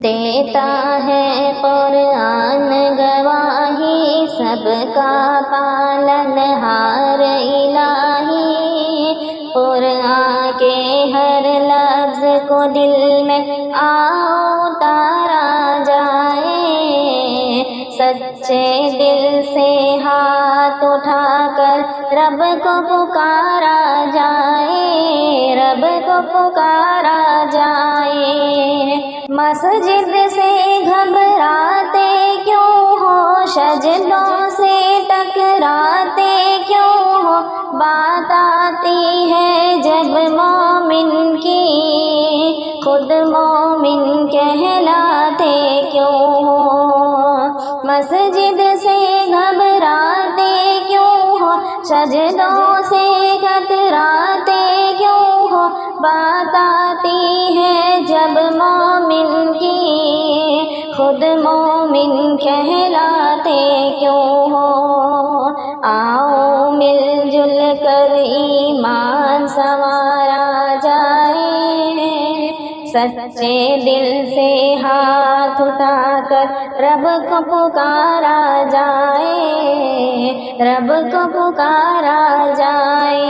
دیتا ہے قرآن گواہی، سب کا پالن ہار الہی۔ قرآن کے ہر لفظ کو دل میں اتارا جائے، سچے دل سے ہاتھ اٹھا کر رب کو پکارا جائے، رب کو پکارا جائے۔ مسجد سے گھبراتے کیوں ہو، سجدوں سے ٹکراتے کیوں ہو، بات آتی ہے جب مومن کی، خود مومن کہلاتے کیوں ہو۔ مسجد سے گھبراتے کیوں ہو، سجدوں سے کتراتے کیوں ہو، بات آتی ہے جب مومن کی، خود مومن کہلاتے کیوں ہو۔ آؤ مل جل کر ایمان سنوارا جائے، سچے دل سے ہاتھ اٹھا کر رب کو پکارا جائے، رب کو پکارا جائے۔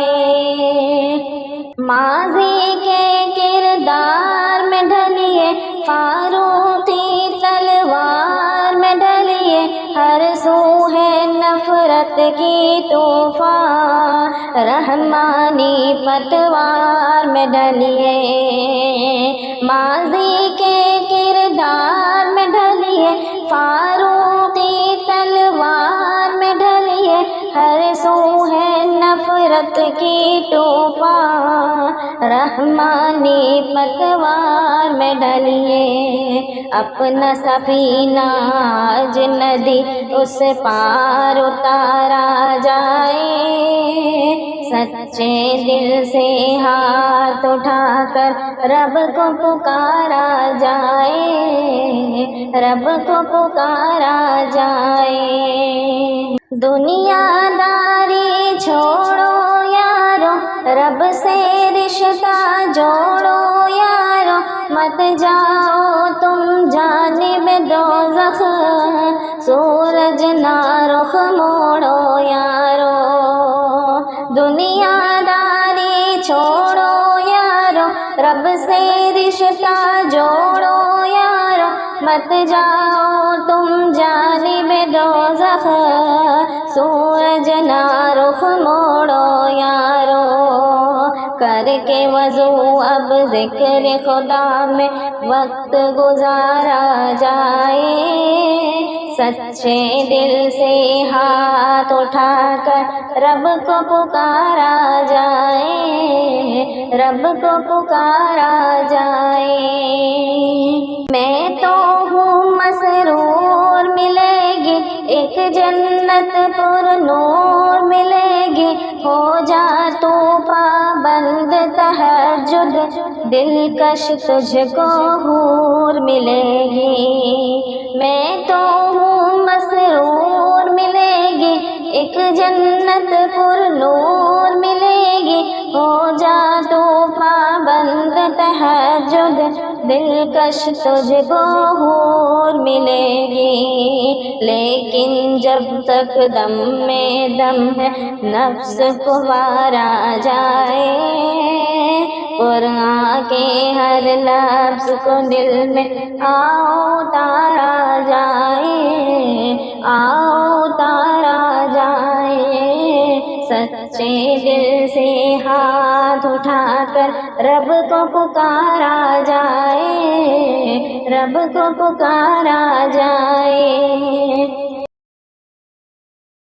ماضی کے کردار میں ڈھلیے، فاروقی تلوار میں ڈھلیے، ہر سو ہے نفرت کی طوفان، رحمانی پتوار میں ڈھلیے۔ ماضی کے کردار میں ڈھلیے، فاروقی تلوار میں ڈھلیے، ہر سو ہے نفرت کی طوفان، رحمانی پتوار میں ڈھلیے۔ اپنا سفینہ آج ندی اس پار اتارا جائے، سچے دل سے ہاتھ اٹھا کر رب کو پکارا جائے، رب کو پکارا جائے۔ دنیا داری چھوڑو یارو، رب سے رشتہ جوڑو یارو، مت جاؤ تم جانب دوزخ، سورج نہ رخ موڑو یارو۔ دنیا داری چھوڑو یارو، رب سے رشتہ جوڑو یارو، مت جاؤ تم جانب دوزخ، سورج نہ رخ موڑو یارو۔ کر کے وضو اب ذکر خدا میں وقت گزارا جائے، سچے دل سے ہاتھ اٹھا کر رب کو پکارا جائے، رب کو پکارا جائے۔ میں تو ہوں مسرور، ملے گی ایک جنت پر نور ملے گی، ہو جا تو پابند تہجد، دلکش تجھ کو حور ملے گی۔ میں تو ہوں مسرور، ملے گی ایک جنت پر نور ملے گی، ہو جا تو پابند تہجد، دلکش تجھ کو حور ملے گی۔ لیکن جب تک دم میں دم ہے، نفس کو مارا جائے، قرآن کے ہر لفظ کو دل میں اتارا جائے، اتارا جائے۔ سچے دل سے ہاتھ اٹھا کر رب کو پکارا جائے، رب کو پکارا جائے۔